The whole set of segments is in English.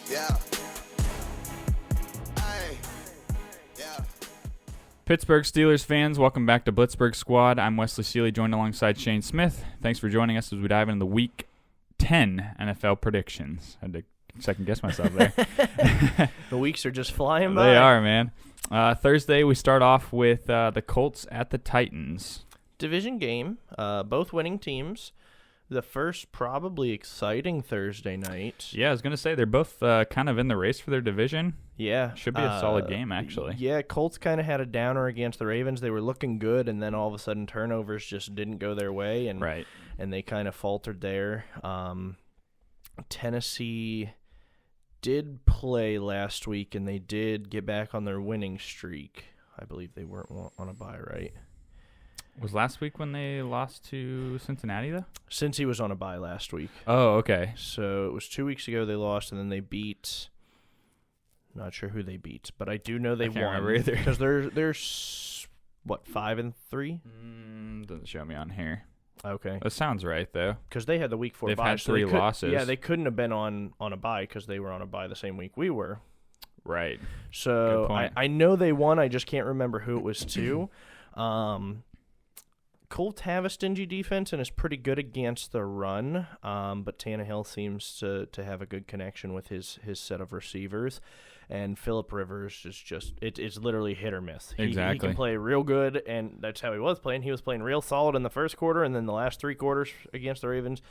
Yeah. Hey. Yeah. Pittsburgh Steelers fans, welcome back to Blitzburg Squad. I'm Wesley Seeley, joined alongside Shane Smith. Thanks for joining us as we dive into the Week 10 NFL predictions. I had to second guess myself there. The weeks are just flying by. They are, man. Thursday, we start off with the Colts at the Titans. Division game, both winning teams. The first probably exciting Thursday night. Yeah, I was going to say they're both kind of in the race for their division. Yeah. Should be a solid game, actually. Yeah, Colts kind of had a downer against the Ravens. They were looking good, and then all of a sudden turnovers just didn't go their way, and Right. and they kind of faltered there. Tennessee did play last week, and they did get back on their winning streak. I believe they weren't on a bye, right? Was last week when they lost to Cincinnati, though? Since he was on a bye last week. Oh, okay. So it was 2 weeks ago they lost, and then they beat. Not sure who they beat, but I do know they can't won remember either. because they're what 5-3. Doesn't show me on here. Okay, That sounds right, though. because they had the week 4 They've bye. had so they 3 could- losses. Yeah, they couldn't have been on a bye because they were on a bye the same week we were. Right. So Good point. I know they won. I just can't remember who it was to. Colts have a stingy defense and is pretty good against the run, but Tannehill seems to have a good connection with his set of receivers. And Phillip Rivers is just it's literally hit or miss. He Exactly. can play real good, and that's how he was playing. He was playing real solid in the first quarter, and then the last 3 quarters against the Ravens,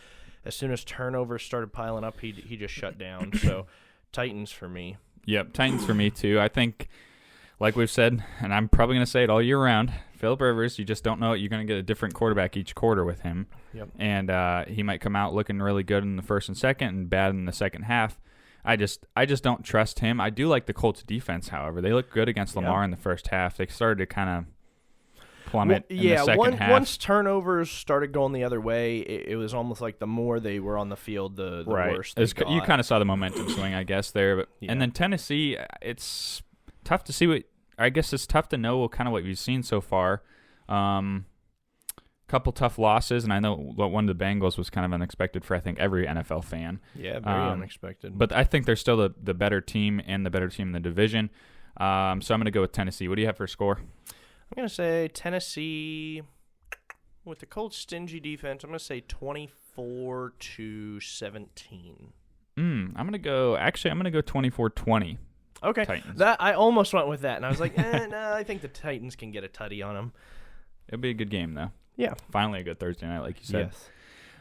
as soon as turnovers started piling up, he just shut down. So Titans for me. Yep, Titans for me, too. I think, like we've said, and I'm probably going to say it all year round, Phillip Rivers, you just don't know. You're going to get a different quarterback each quarter with him. Yep. And he might come out looking really good in the first and second and bad in the second half. I just don't trust him. I do like the Colts defense, however. They look good against Lamar in the first half. They started to kind of plummet in the second half. Once turnovers started going the other way, it was almost like the more they were on the field, the worse they got. You kind of saw the momentum swing, I guess, there. But, Yeah. And then Tennessee, it's tough to see what – I guess it's tough to know kind of what you've seen so far. Couple tough losses, and I know one of the Bengals was kind of unexpected for, I think, every NFL fan. Yeah, very unexpected. But I think they're still the better team and the better team in the division. So I'm going to go with Tennessee. What do you have for a score? I'm going to say Tennessee, with the Colts' stingy defense, I'm going to say 24-17. I'm going to go 24-20. Okay, Titans. that I almost went with that, and I was like, no, I think the Titans can get a tutty on them. It'll be a good game, though. Yeah. Finally a good Thursday night, like you said. Yes.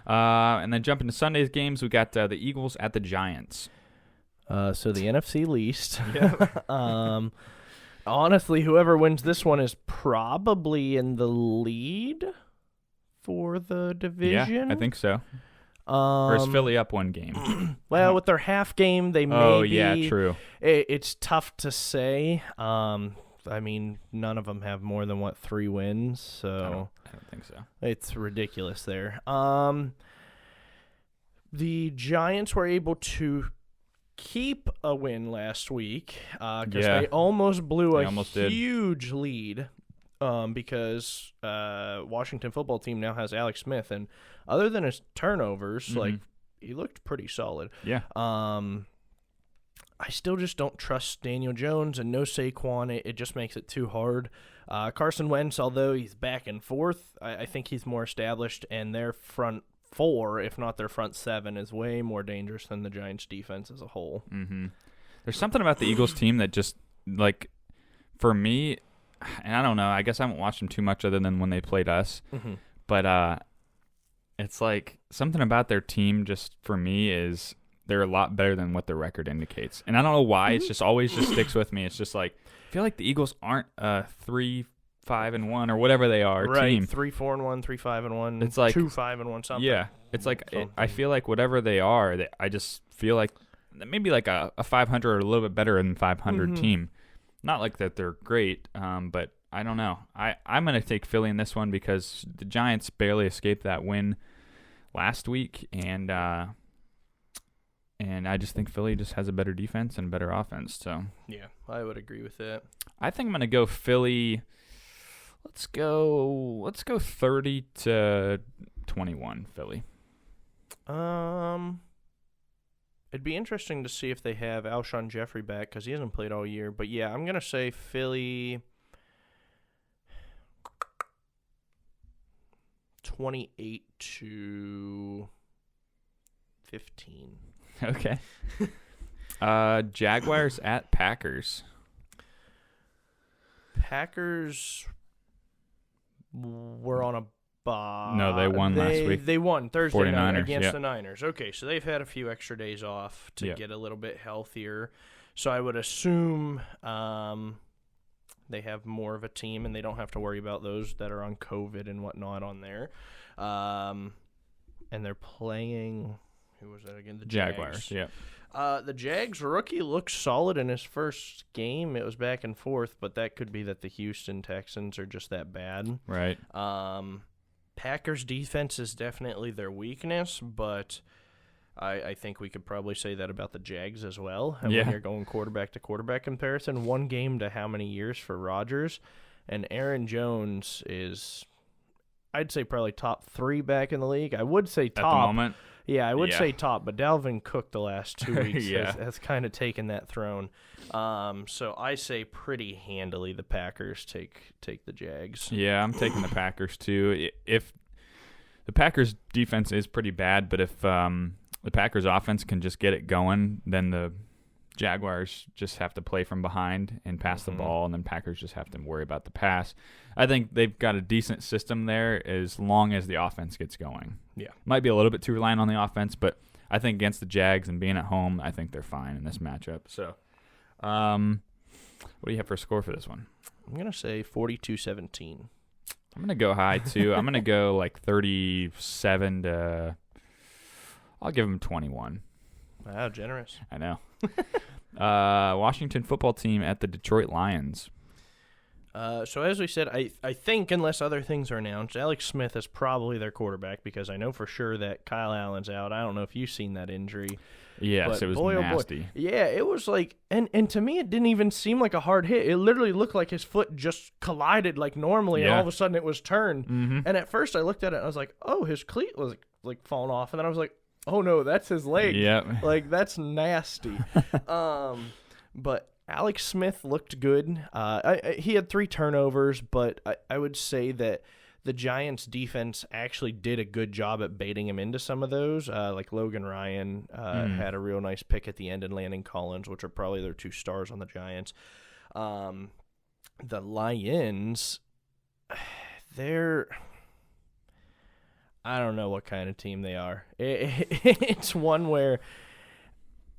And then jumping to Sunday's games, we got the Eagles at the Giants. So the NFC least. Honestly, whoever wins this one is probably in the lead for the division. Yeah, I think so. Or is Philly up one game? Well, with their half game, they may Oh, be. yeah, true. It's tough to say. I mean, none of them have more than, 3 wins, so I don't think so. it's ridiculous there. The Giants were able to keep a win last week because they almost blew a huge lead because Washington football team now has Alex Smith, and other than his turnovers, like, he looked pretty solid. Yeah. I still just don't trust Daniel Jones, and no Saquon. It just makes it too hard. Carson Wentz, although he's back and forth, I think he's more established, and their front 4, if not their front 7, is way more dangerous than the Giants' defense as a whole. Mm-hmm. There's something about the Eagles team that just, like, for me, and I don't know, I guess I haven't watched them too much other than when they played us, but it's like something about their team just, for me, is they're a lot better than what their record indicates. And I don't know why. It's just always just sticks with me. It's just like, I feel like the Eagles aren't a 3-5-1 or whatever they are team. 3-4-1, 3-5-1. It's like 2-5-1 something. Yeah, it's like I feel like whatever they are, I just feel like maybe like a 500 or a little bit better than 500 team. Not like that they're great, but I don't know. I'm going to take Philly in this one because the Giants barely escaped that win last week, and I just think Philly just has a better defense and better offense. So yeah, I would agree with that. I think I'm going to go Philly. Let's go 30-21 Philly. It'd be interesting to see if they have Alshon Jeffrey back because he hasn't played all year. But, yeah, I'm going to say Philly 28-15. Okay. Jaguars at Packers. Packers were on a bye. No, they won last week. They won Thursday night 49ers, against yep. the Niners. Okay, so they've had a few extra days off to get a little bit healthier. So I would assume they have more of a team, and they don't have to worry about those that are on COVID and whatnot on there. And they're playing, who was that again? The Jaguars, yeah. The Jags rookie looked solid in his first game. It was back and forth, but that could be that the Houston Texans are just that bad. Right. Packers defense is definitely their weakness, but I think we could probably say that about the Jags as well. And when you're going quarterback to quarterback comparison, one game to how many years for Rodgers, and Aaron Jones is, I'd say probably top 3 back in the league. I would say top. At the moment. Yeah, I would say top, but Dalvin Cook the last 2 weeks has kind of taken that throne. So I say pretty handily the Packers take the Jags. Yeah, I'm taking the Packers too. If the Packers defense is pretty bad, but if the Packers offense can just get it going, then the Jaguars just have to play from behind and pass the ball, and then Packers just have to worry about the pass. I think they've got a decent system there as long as the offense gets going. Yeah. Might be a little bit too reliant on the offense, but I think against the Jags and being at home, I think they're fine in this matchup. So, what do you have for a score for this one? I'm going to say 42-17. I'm going to go high, too. I'm going to go like 37 to – I'll give them 21. Wow, generous. I know. Washington football team at the Detroit Lions. So as we said, I think unless other things are announced, Alex Smith is probably their quarterback because I know for sure that Kyle Allen's out. I don't know if you've seen that injury. Yes, it was nasty. Oh boy. Yeah, it was like, and to me it didn't even seem like a hard hit. It literally looked like his foot just collided like normally, and all of a sudden it was turned. Mm-hmm. And at first I looked at it and I was like, oh, his cleat was like falling off, and then I was like, oh no, that's his leg. Yep. Like that's nasty. But Alex Smith looked good. He had 3 turnovers, but I would say that the Giants' defense actually did a good job at baiting him into some of those. Like Logan Ryan had a real nice pick at the end, and Landon Collins, which are probably their 2 stars on the Giants. The Lions, I don't know what kind of team they are. It's one where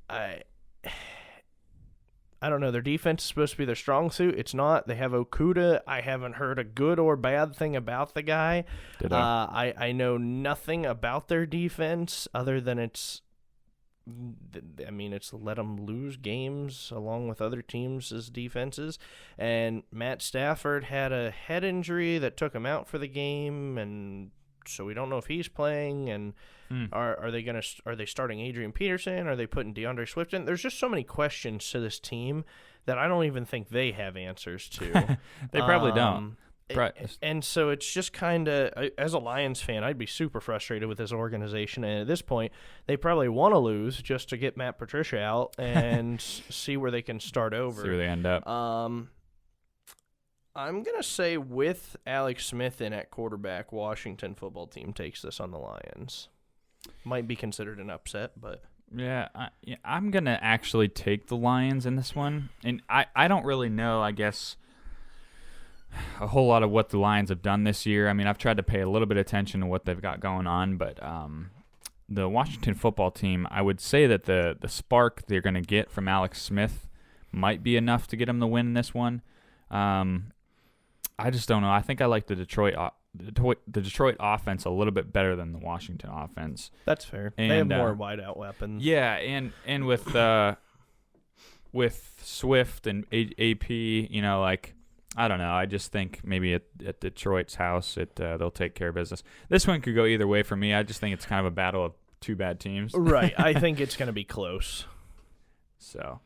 I don't know. Their defense is supposed to be their strong suit. It's not. They have Okuda. I haven't heard a good or bad thing about the guy. I know nothing about their defense other than it's let them lose games along with other teams' defenses. And Matt Stafford had a head injury that took him out for the game, and so we don't know if he's playing. And are they starting Adrian Peterson? Are they putting DeAndre Swift in? There's just so many questions to this team that I don't even think they have answers to. They probably don't. And so it's just kind of, as a Lions fan, I'd be super frustrated with this organization. And at this point, they probably want to lose just to get Matt Patricia out and see where they can start over. See where they end up. I'm going to say with Alex Smith in at quarterback, Washington football team takes this on the Lions. Might be considered an upset, but... Yeah, I'm going to actually take the Lions in this one. And I don't really know, I guess, a whole lot of what the Lions have done this year. I mean, I've tried to pay a little bit of attention to what they've got going on, but the Washington football team, I would say that the spark they're going to get from Alex Smith might be enough to get them the win in this one. I just don't know. I think I like the Detroit offense a little bit better than the Washington offense. That's fair. And, they have more wide-out weapons. Yeah, and with Swift and AP, I don't know. I just think maybe at Detroit's house, they'll take care of business. This one could go either way for me. I just think it's kind of a battle of 2 bad teams. Right. I think it's going to be close. So,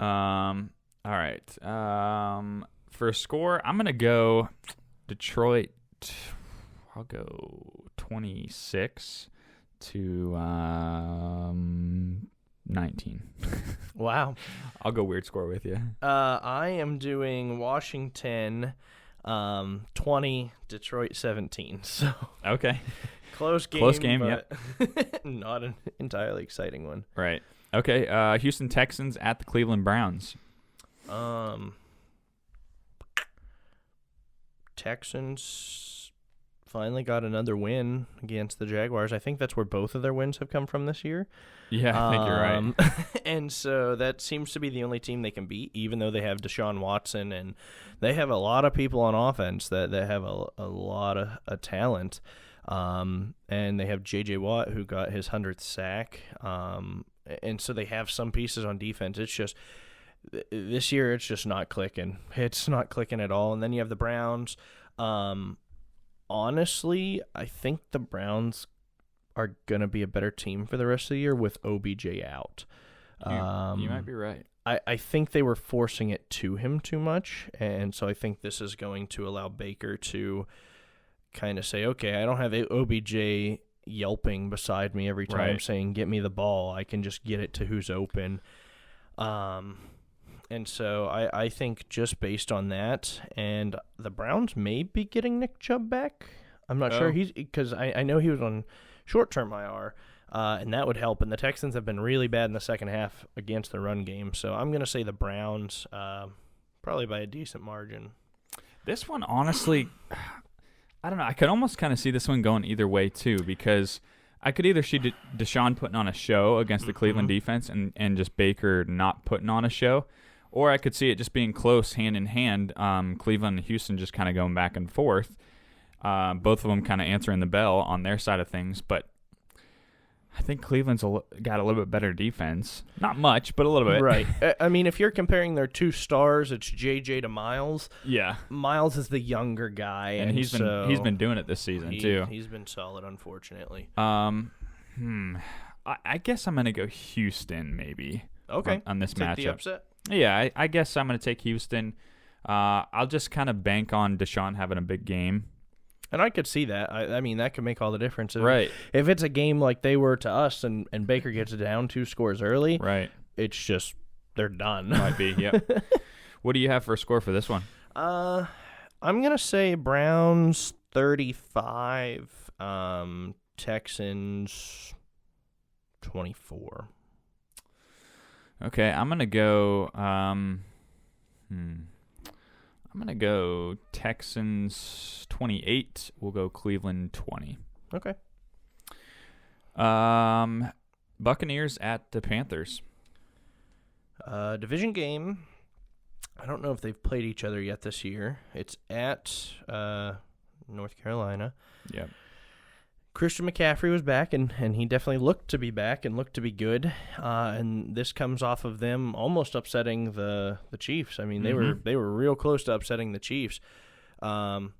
all right. For a score, I'm going to go Detroit. I'll go 26 to 19. Wow. I'll go weird score with you. I am doing Washington 20, Detroit 17. So Okay. Close game. Close game, but not an entirely exciting one. Right. Okay. Houston Texans at the Cleveland Browns. Texans finally got another win against the Jaguars. I think that's where both of their wins have come from this year. Yeah, I think you're right. And so that seems to be the only team they can beat, even though they have Deshaun Watson, and they have a lot of people on offense that have a lot of talent. And they have J.J. Watt, who got his 100th sack. And so they have some pieces on defense. It's just this year it's just not clicking. It's not clicking at all. And then you have the Browns. Honestly, I think the Browns are going to be a better team for the rest of the year with OBJ out. You might be right. I think they were forcing it to him too much, and so I think this is going to allow Baker to kind of say, okay, I don't have OBJ yelping beside me every time saying, get me the ball. I can just get it to who's open. And so I think just based on that, and the Browns may be getting Nick Chubb back. I'm not sure. Because I know he was on short-term IR, and that would help. And the Texans have been really bad in the second half against the run game. So I'm going to say the Browns, probably by a decent margin. This one, honestly, I don't know. I could almost kind of see this one going either way, too, because I could either see Deshaun putting on a show against the Cleveland defense and just Baker not putting on a show, or I could see it just being close, hand in hand, Cleveland and Houston just kind of going back and forth. Both of them kind of answering the bell on their side of things, but I think Cleveland's got a little bit better defense. Not much, but a little bit. Right. I mean, if you're comparing their two stars, it's JJ to Miles. Yeah. Miles is the younger guy, and he's been doing it this season too. He's been solid, unfortunately. I guess I'm gonna go Houston maybe. Okay. On this take matchup. The upset. Yeah, I guess I'm gonna take Houston. I'll just kind of bank on Deshaun having a big game. And I could see that. I mean, that could make all the difference. Right. If it's a game like they were to us and Baker gets down 2 scores early, right, it's just they're done. Might be, yep. What do you have for a score for this one? I'm going to say Browns 35, Texans 24. Okay, I'm going to go I'm going to go Texans 28. We'll go Cleveland 20. Okay. Buccaneers at the Panthers. Division game. I don't know if they've played each other yet this year. It's at North Carolina. Yep. Christian McCaffrey was back, and he definitely looked to be back and looked to be good. And this comes off of them almost upsetting the Chiefs. I mean, they were real close to upsetting the Chiefs. And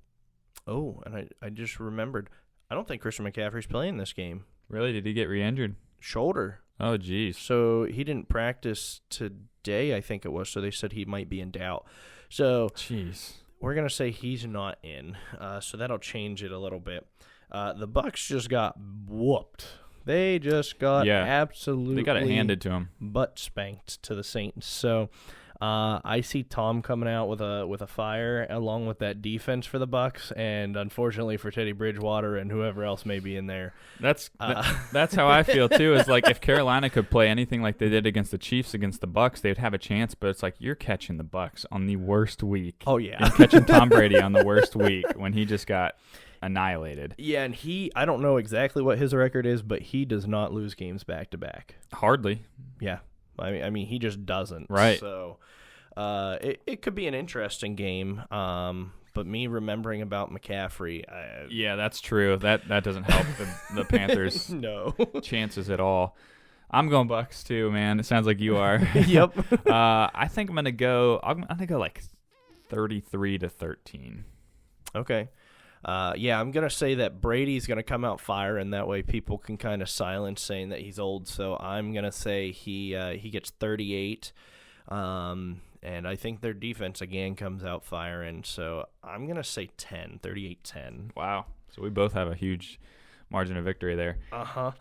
I just remembered, I don't think Christian McCaffrey's playing this game. Really? Did he get re-injured? Shoulder. Oh, geez. So he didn't practice today, I think it was. So they said he might be in doubt. So jeez, we're gonna say he's not in. So that'll change it a little bit. The Bucs just got whooped. They just got absolutely. They got it handed to them. Butt spanked to the Saints. So I see Tom coming out with a fire along with that defense for the Bucs, and unfortunately for Teddy Bridgewater and whoever else may be in there. That's how I feel too. Is like if Carolina could play anything like they did against the Chiefs against the Bucs, they'd have a chance. But it's like you're catching the Bucs on the worst week. Oh yeah, and catching Tom Brady on the worst week when he just got annihilated. Yeah, and I don't know exactly what his record is, but he does not lose games back to back. Hardly. Yeah. I mean, he just doesn't. Right. So, it could be an interesting game. But me remembering about McCaffrey, yeah, that's true. That doesn't help the Panthers' no chances at all. I'm going Bucs too, man. It sounds like you are. Yep. I think I'm gonna go like 33-13. Okay. Yeah, I'm going to say that Brady's going to come out firing. That way people can kind of silence saying that he's old. So I'm going to say he gets 38. And I think their defense again comes out firing. So I'm going to say 38-10. Wow. So we both have a huge margin of victory there. Uh-huh.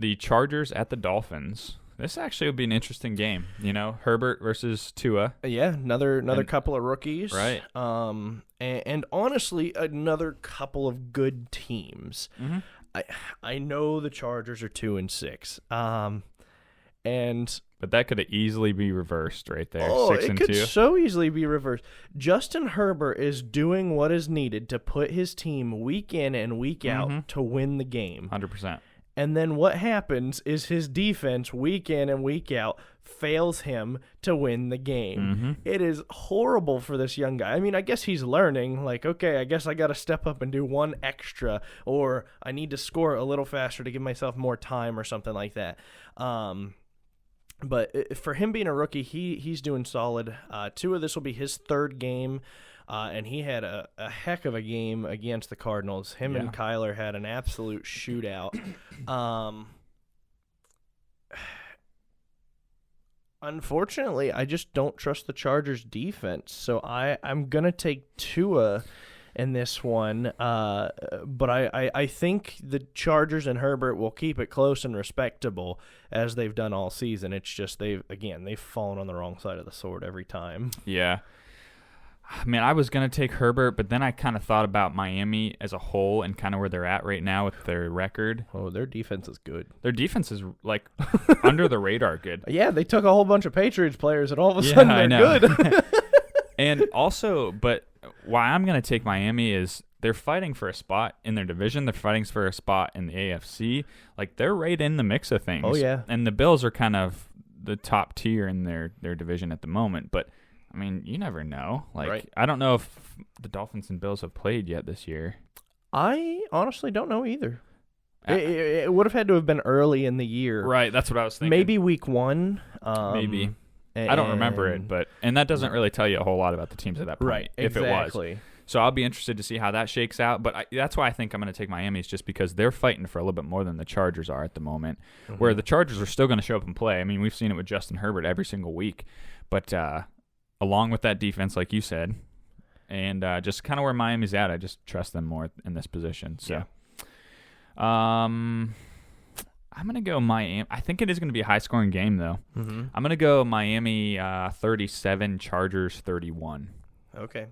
the Chargers at the Dolphins. This actually would be an interesting game. Herbert versus Tua. Yeah, another couple of rookies. Right. And honestly, another couple of good teams. Mm-hmm. I know the Chargers are 2-6. But that could easily be reversed right there. Oh, 6-2. It could so easily be reversed. Justin Herbert is doing what is needed to put his team week in and week out to win the game. 100%. And then what happens is his defense, week in and week out, fails him to win the game. Mm-hmm. It is horrible for this young guy. I mean, I guess he's learning, like, okay, I guess I got to step up and do one extra, or I need to score a little faster to give myself more time or something like that. But for him being a rookie, he's doing solid. Tua, this will be his third game. And he had a heck of a game against the Cardinals. Him and Kyler had an absolute shootout. Unfortunately, I just don't trust the Chargers' defense. So I'm going to take Tua in this one. But I think the Chargers and Herbert will keep it close and respectable as they've done all season. It's just they've fallen on the wrong side of the sword every time. Yeah. I mean, I was going to take Herbert, but then I kind of thought about Miami as a whole and kind of where they're at right now with their record. Oh, their defense is good. Their defense is, like, under the radar good. Yeah, they took a whole bunch of Patriots players, and all of a sudden they're good. And also, but why I'm going to take Miami is they're fighting for a spot in their division. They're fighting for a spot in the AFC. Like, they're right in the mix of things. Oh, yeah. And the Bills are kind of the top tier in their division at the moment, but I mean, you never know. Like, right. I don't know if the Dolphins and Bills have played yet this year. I honestly don't know either. It would have had to have been early in the year. Right, that's what I was thinking. Maybe week 1. Maybe. I don't remember it, and that doesn't really tell you a whole lot about the teams at that point. Right, if exactly. It was. So I'll be interested to see how that shakes out. But that's why I think I'm going to take Miami, is just because they're fighting for a little bit more than the Chargers are at the moment, where the Chargers are still going to show up and play. I mean, we've seen it with Justin Herbert every single week. But along with that defense, like you said, and just kind of where Miami's at, I just trust them more in this position. So, I'm going to go Miami. I think it is going to be a high-scoring game, though. Mm-hmm. I'm going to go Miami 37, Chargers 31. Okay.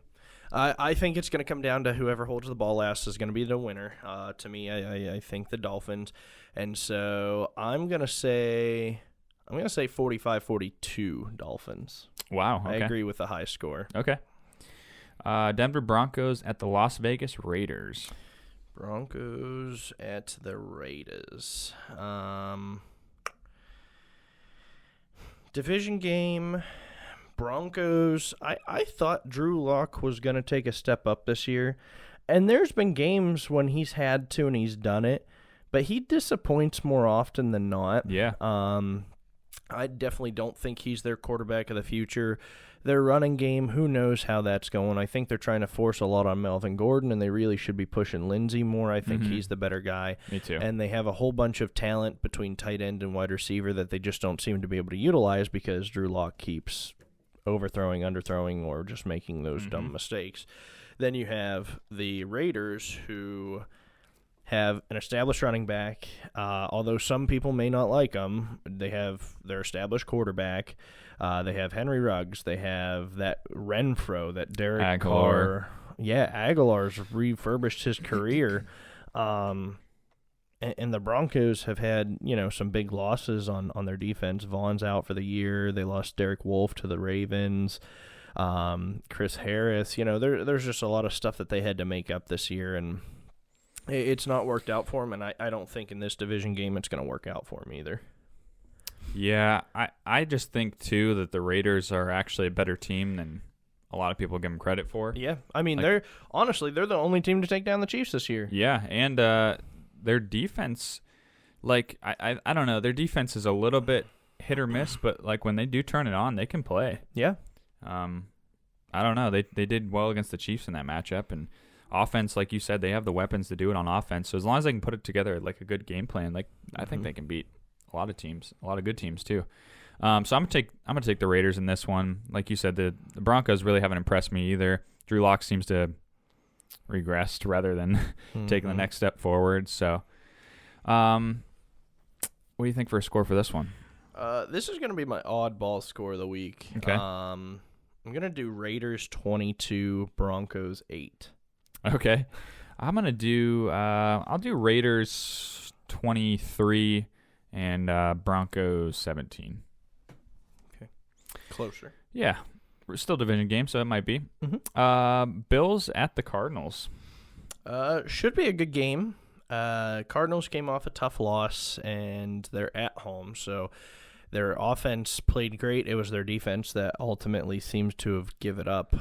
I think it's going to come down to whoever holds the ball last is going to be the winner. To me, I think the Dolphins. And so I'm going to say 45-42 Dolphins. Wow. Okay. I agree with the high score. Okay. Denver Broncos at the Las Vegas Raiders. Broncos at the Raiders. Division game. Broncos. I thought Drew Lock was going to take a step up this year. And there's been games when he's had to and he's done it. But he disappoints more often than not. Yeah. I definitely don't think he's their quarterback of the future. Their running game, who knows how that's going. I think they're trying to force a lot on Melvin Gordon, and they really should be pushing Lindsey more. I think he's the better guy. Me too. And they have a whole bunch of talent between tight end and wide receiver that they just don't seem to be able to utilize because Drew Lock keeps overthrowing, underthrowing, or just making those dumb mistakes. Then you have the Raiders, who have an established running back. Although some people may not like them, they have their established quarterback. They have Henry Ruggs. They have that Renfro, that Derek Aguilar. Carr. Yeah, Aguilar's refurbished his career. And the Broncos have had, some big losses on their defense. Vaughn's out for the year. They lost Derek Wolfe to the Ravens. Chris Harris. There's just a lot of stuff that they had to make up this year, and it's not worked out for him, and I don't think in this division game it's going to work out for him either. Yeah, I just think, too, that the Raiders are actually a better team than a lot of people give them credit for. Yeah, I mean, they're the only team to take down the Chiefs this year. Yeah, and their defense, I don't know, their defense is a little bit hit or miss, but, when they do turn it on, they can play. Yeah. I don't know. They did well against the Chiefs in that matchup, and offense, like you said, they have the weapons to do it on offense. So as long as they can put it together a good game plan, I think they can beat a lot of teams, a lot of good teams too. So I'm gonna take the Raiders in this one. Like you said, the Broncos really haven't impressed me either. Drew Lock seems to have regressed rather than taking the next step forward. So, What do you think for a score for this one? This is going to be my oddball score of the week. Okay. I'm going to do Raiders 22, Broncos 8. Okay. I'm going to do I'll do Raiders 23 and Broncos 17. Okay. Closer. Yeah. We're still division game, so it might be. Mm-hmm. Bills at the Cardinals. Should be a good game. Cardinals came off a tough loss, and they're at home, so their offense played great. It was their defense that ultimately seems to have given up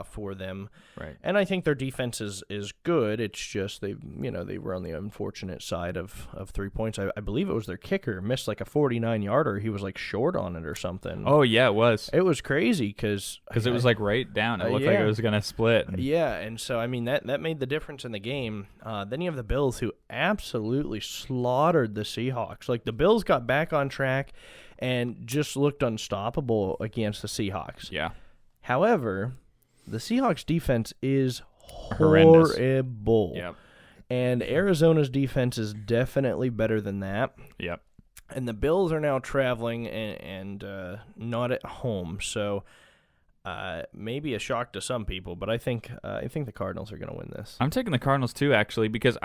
for them. Right. And I think their defense is good. It's just they were on the unfortunate side of 3 points. I believe it was their kicker missed like a 49-yarder. He was like short on it or something. Oh yeah, it was. It was crazy because it was like right down. It looked like it was gonna split. Yeah, and so I mean that made the difference in the game. Then you have the Bills who absolutely slaughtered the Seahawks. Like the Bills got back on track and just looked unstoppable against the Seahawks. Yeah. However, the Seahawks defense is horrendous. Horrible. Yep. And Arizona's defense is definitely better than that. Yep. And the Bills are now traveling and not at home, so maybe a shock to some people. But I think the Cardinals are going to win this. I'm taking the Cardinals too, actually, because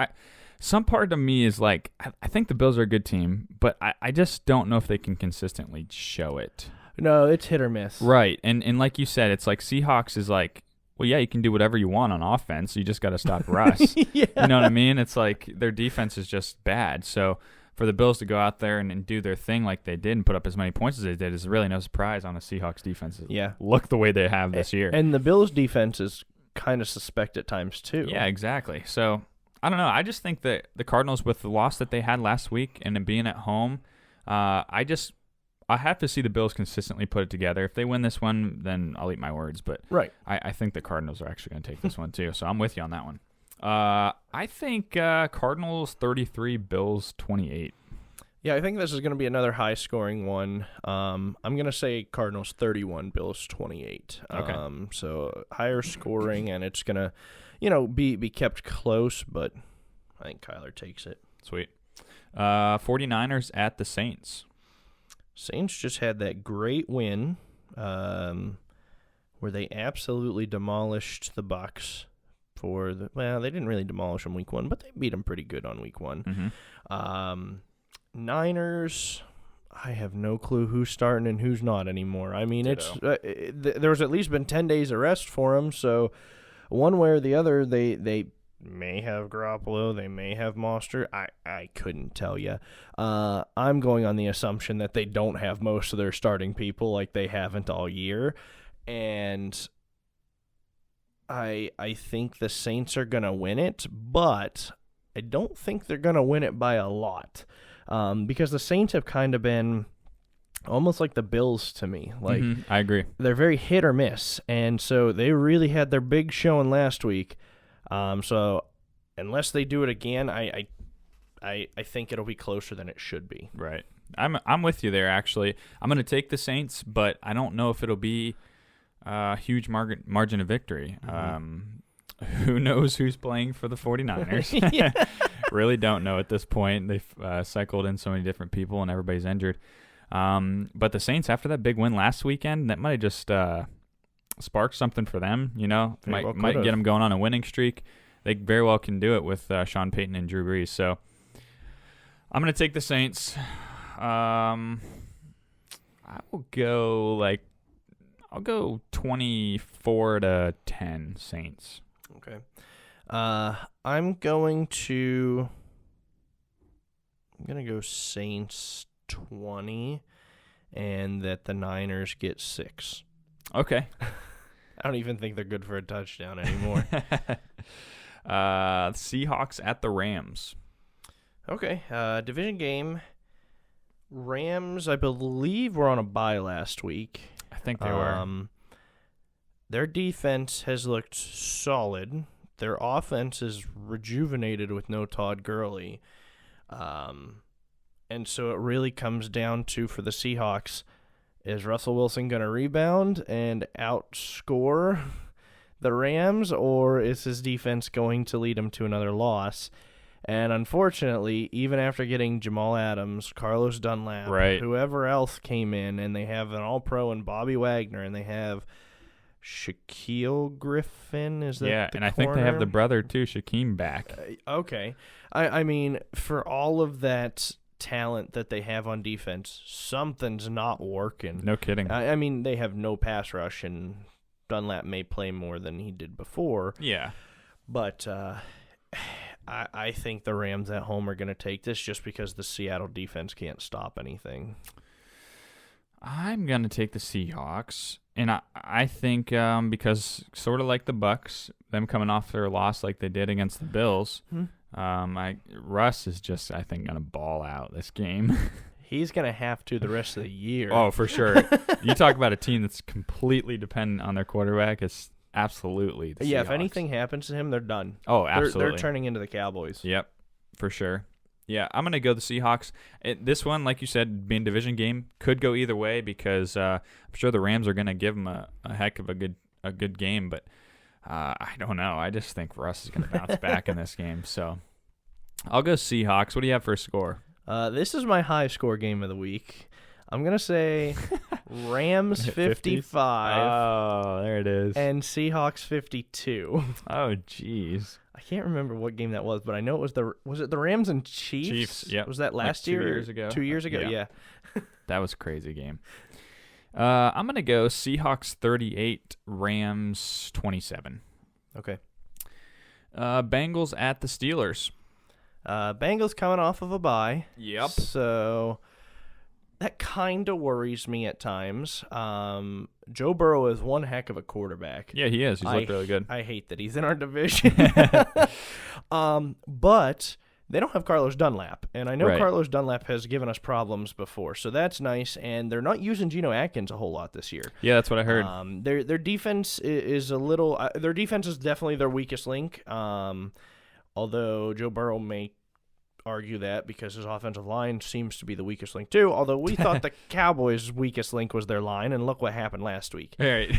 some part of me is like, I think the Bills are a good team, but I just don't know if they can consistently show it. No, it's hit or miss. Right, and like you said, it's like Seahawks is like, well, yeah, you can do whatever you want on offense. You just got to stop Russ. Yeah. You know what I mean? It's like their defense is just bad. So for the Bills to go out there and do their thing like they did and put up as many points as they did is really no surprise on the Seahawks defense. Yeah. Look the way they have this year. And the Bills defense is kind of suspect at times too. Yeah, exactly. So I don't know. I just think that the Cardinals, with the loss that they had last week and it being at home, I have to see the Bills consistently put it together. If they win this one, then I'll eat my words. But right. I think the Cardinals are actually going to take this one too. So I'm with you on that one. I think Cardinals 33, Bills 28. Yeah, I think this is going to be another high-scoring one. I'm going to say Cardinals 31, Bills 28. Okay. So higher scoring, and it's going to, be kept close, but I think Kyler takes it. Sweet. 49ers at the Saints. Saints just had that great win where they absolutely demolished the Bucs. They didn't really demolish them week one, but they beat them pretty good on week one. Mm-hmm. Niners, I have no clue who's starting and who's not anymore. I mean, there's at least been 10 days of rest for them, so one way or the other, they may have Garoppolo, they may have Mostert. I couldn't tell you. I'm going on the assumption that they don't have most of their starting people like they haven't all year, and I think the Saints are going to win it, but I don't think they're going to win it by a lot. Because the Saints have kind of been almost like the Bills to me. Like I agree. They're very hit or miss, and so they really had their big showing last week. So unless they do it again, I think it'll be closer than it should be. Right. I'm with you there, actually. I'm going to take the Saints, but I don't know if it'll be a huge margin of victory. Who knows who's playing for the 49ers? Really don't know at this point. They've cycled in so many different people, and everybody's injured. But the Saints, after that big win last weekend, that might have just sparked something for them. Might get them going on a winning streak. They very well can do it with Sean Payton and Drew Brees. So I'm going to take the Saints. I will go I'll go 24-10 Saints. Okay. I'm going to go Saints 20 and that the Niners get 6. Okay. I don't even think they're good for a touchdown anymore. Seahawks at the Rams. Okay. Division game. Rams, I believe, were on a bye last week. I think they were. Their defense has looked solid. Their offense is rejuvenated with no Todd Gurley. And so it really comes down to, for the Seahawks, is Russell Wilson going to rebound and outscore the Rams, or is his defense going to lead him to another loss? And unfortunately, even after getting Jamal Adams, Carlos Dunlap, whoever else came in, and they have an All-Pro and Bobby Wagner, and they have Shaquille Griffin, is that the and I corner? think they have the brother too, Shaquem, back. Okay. I mean, for all of that talent that they have on defense, something's not working. No kidding. I mean, they have no pass rush, and Dunlap may play more than he did before. Yeah. But I think the Rams at home are going to take this just because the Seattle defense can't stop anything. I'm going to take the Seahawks, and I think because sort of like the Bucs, them coming off their loss like they did against the Bills, Russ is just, I think, going to ball out this game. He's going to have to the rest of the year. Oh, for sure. You talk about a team that's completely dependent on their quarterback. It's absolutely the Seahawks. If anything happens to him, they're done. Oh, absolutely. They're turning into the Cowboys. Yep, for sure. Yeah, I'm going to go the Seahawks. This one, like you said, being a division game, could go either way because I'm sure the Rams are going to give them a heck of a good game, but I don't know. I just think Russ is going to bounce back in this game. So I'll go Seahawks. What do you have for a score? This is my high score game of the week. I'm going to say Rams 55. Oh, there it is. And Seahawks 52. Oh, jeez. I can't remember what game that was, but I know it was it the Rams and Chiefs? Chiefs, yep. Was that last year? 2 years ago. 2 years ago, yeah. That was a crazy game. I'm going to go Seahawks 38, Rams 27. Okay. Bengals at the Steelers. Bengals coming off of a bye. Yep. So that kind of worries me at times. Joe Burrow is one heck of a quarterback. Yeah, he is. He's looked really good. I hate that he's in our division. But they don't have Carlos Dunlap, and I know Carlos Dunlap has given us problems before, so that's nice. And they're not using Geno Atkins a whole lot this year. Yeah, that's what I heard. Their defense is a little. Their defense is definitely their weakest link. Although Joe Burrow may argue that because his offensive line seems to be the weakest link too. Although we thought the Cowboys' weakest link was their line, and look what happened last week. All right.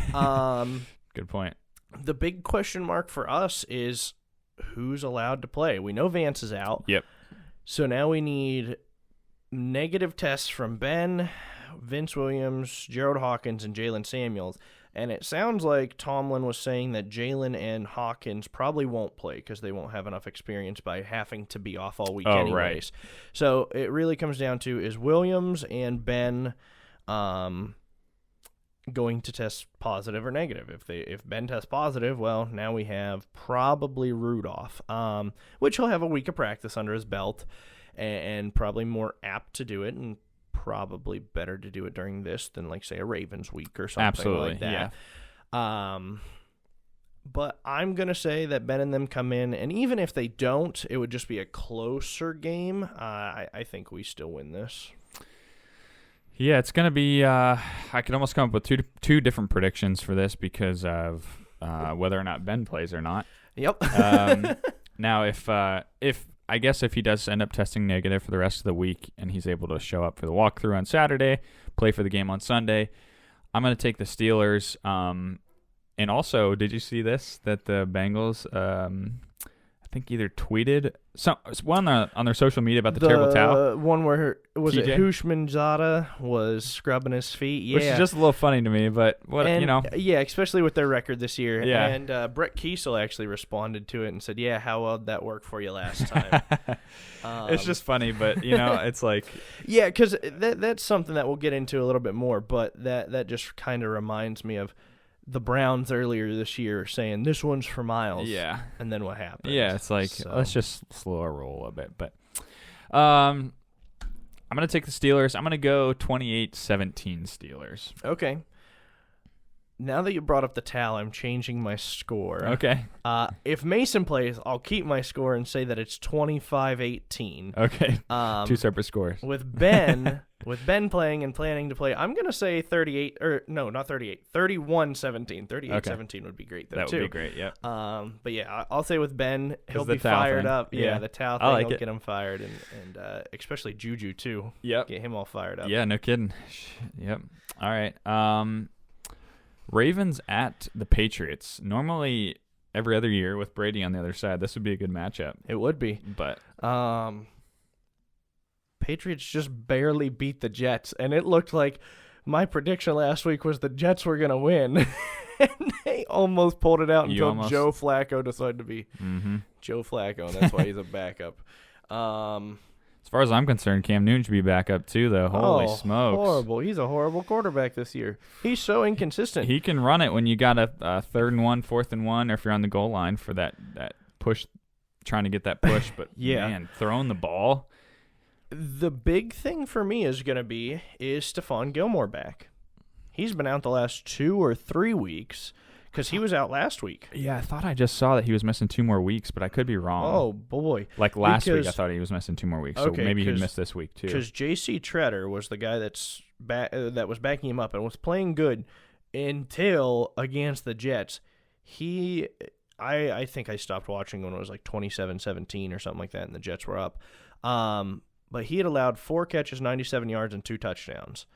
Good point. The big question mark for us is who's allowed to play. We know Vance is out. Yep. So now we need negative tests from Ben, Vince Williams, Gerald Hawkins, and Jalen Samuels. And it sounds like Tomlin was saying that Jalen and Hawkins probably won't play because they won't have enough experience by having to be off all week anyways. Right. So it really comes down to, is Williams and Ben going to test positive or negative? If Ben tests positive, well, now we have probably Rudolph, which he'll have a week of practice under his belt and probably more apt to do it, and probably better to do it during this than, like, say, a Ravens week or something like that. Yeah. But I'm going to say that Ben and them come in, and even if they don't, it would just be a closer game. I think we still win this. Yeah, it's going to be I could almost come up with two different predictions for this because of whether or not Ben plays or not. Yep. Now, if I guess if he does end up testing negative for the rest of the week and he's able to show up for the walkthrough on Saturday, play for the game on Sunday, I'm going to take the Steelers. And also, did you see this? That the Bengals, I think either tweeted one on their social media about the terrible towel. One where it TJ? Hushmanzada was scrubbing his feet. Yeah. Which is just a little funny to me, but Yeah, especially with their record this year. Yeah. And Brett Kiesel actually responded to it and said, "Yeah, how well did that work for you last time?" It's just funny, but it's like yeah, because that's something that we'll get into a little bit more. But that just kind of reminds me of the Browns earlier this year saying this one's for Miles. Yeah. And then what happened? Yeah, it's like let's just slow our roll a bit. But I'm going to take the Steelers. I'm going to go 28-17 Steelers. Okay. Now that you brought up the towel, I'm changing my score. Okay. If Mason plays, I'll keep my score and say that it's 25-18. Okay. Two separate scores. With Ben playing and planning to play, I'm going to say 31-17. 38-17 would be great, though, that too. That would be great, yeah. But yeah, I'll say with Ben, he'll be towel fired thing. up. Yeah, the towel thing will get him fired, and especially Juju, too. Yep. Get him all fired up. Yeah, no kidding. Yep. All right. Ravens at the Patriots. Normally, every other year with Brady on the other side. This would be a good matchup. It would be. But Patriots just barely beat the Jets, and it looked like my prediction last week was the Jets were going to win. And they almost pulled it out until Joe Flacco decided to be Joe Flacco, and that's why he's a backup. As far as I'm concerned, Cam Newton should be back up too, though. Holy smokes. Horrible. He's a horrible quarterback this year. He's so inconsistent. He can run it when you got a 3rd and 1, 4th and 1, or if you're on the goal line for that push, trying to get that push. But, man, throwing the ball. The big thing for me is Stephon Gilmore back. He's been out the last 2 or 3 weeks because he was out last week. Yeah, I thought I just saw that he was missing 2 more weeks, but I could be wrong. Oh, boy. Like last week, I thought he was missing 2 more weeks, so maybe he missed this week too. Because J.C. Tretter was the guy that was backing him up and was playing good until against the Jets. I think I stopped watching when it was like 27-17 or something like that, and the Jets were up. But he had allowed 4 catches, 97 yards, and 2 touchdowns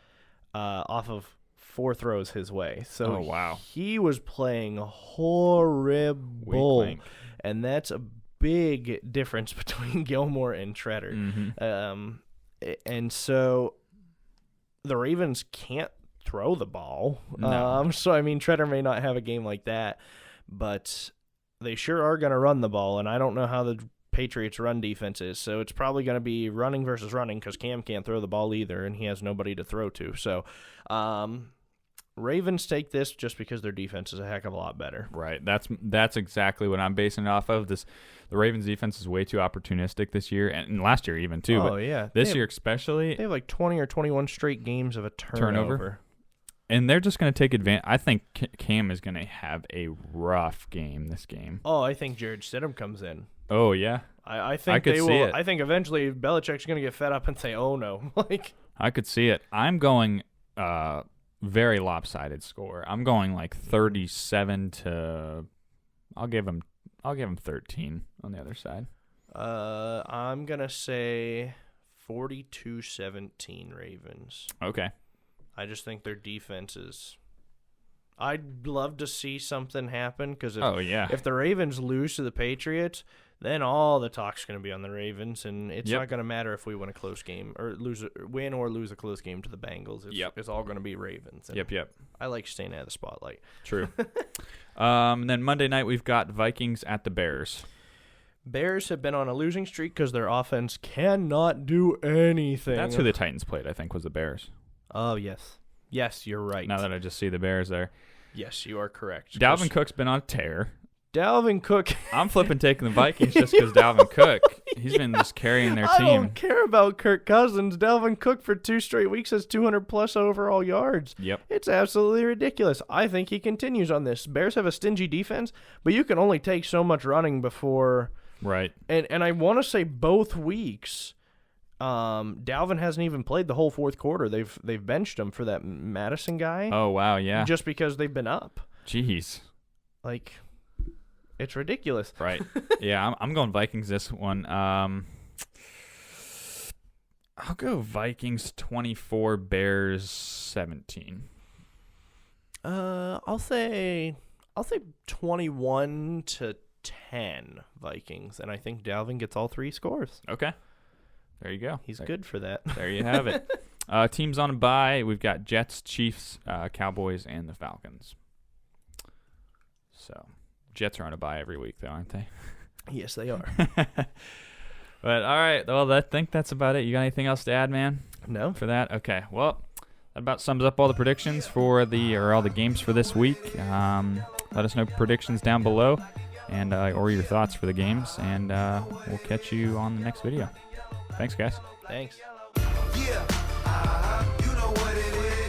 off of 4 throws his way. So he was playing horrible. And that's a big difference between Gilmore and Tretter. And so the Ravens can't throw the ball. No. So, I mean, Tretter may not have a game like that, but they sure are going to run the ball, and I don't know how the Patriots run defense is, so it's probably going to be running versus running because Cam can't throw the ball either, and he has nobody to throw to. So Ravens take this just because their defense is a heck of a lot better. Right. That's exactly what I'm basing it off of. The Ravens defense is way too opportunistic this year, and last year even too. Oh, yeah. This year especially. They have like 20 or 21 straight games of a turnover. And they're just going to take advantage. I think Cam is going to have a rough game this game. Oh, I think Jared Stidham comes in. Oh, yeah. I think they will. I think eventually Belichick's going to get fed up and say, "Oh no!" I could see it. I'm going very lopsided score. I'm going like 37 to. I'll give him 13 on the other side. I'm gonna say 42-17 Ravens. Okay. I just think their defense is. I'd love to see something happen because if the Ravens lose to the Patriots, then all the talk's going to be on the Ravens, and it's not going to matter if we win a close game or win or lose a close game to the Bengals. It's all going to be Ravens. And Yep. I like staying out of the spotlight. True. And then Monday night we've got Vikings at the Bears. Bears have been on a losing streak because their offense cannot do anything. That's who the Titans played, I think, was the Bears. Oh, yes. Yes, you're right. Now that I just see the Bears there. Yes, you are correct. Dalvin Cook's been on a tear. Dalvin Cook. I'm taking the Vikings just because Dalvin Cook. He's been just carrying their team. I don't care about Kirk Cousins. Dalvin Cook for 2 straight weeks has 200-plus overall yards. Yep. It's absolutely ridiculous. I think he continues on this. Bears have a stingy defense, but you can only take so much running before. Right. And I want to say both weeks, Dalvin hasn't even played the whole 4th quarter. They've benched him for that Madison guy. Oh, wow, yeah. Just because they've been up. Jeez. It's ridiculous. Right. Yeah, I'm going Vikings this one. I'll go Vikings 24, Bears 17. I'll say 21-10 Vikings, and I think Dalvin gets all 3 scores. Okay. There you go. He's good for that. There you have it. Teams on a bye. We've got Jets, Chiefs, Cowboys, and the Falcons. So, Jets are on a bye every week, though, aren't they? Yes, they are. But, all right. Well, I think that's about it. You got anything else to add, man? No. For that? Okay. Well, that about sums up all the predictions for all the games for this week. Let us know predictions down below and or your thoughts for the games, and we'll catch you on the next video. Thanks, guys. Thanks. Yeah, you know what it is.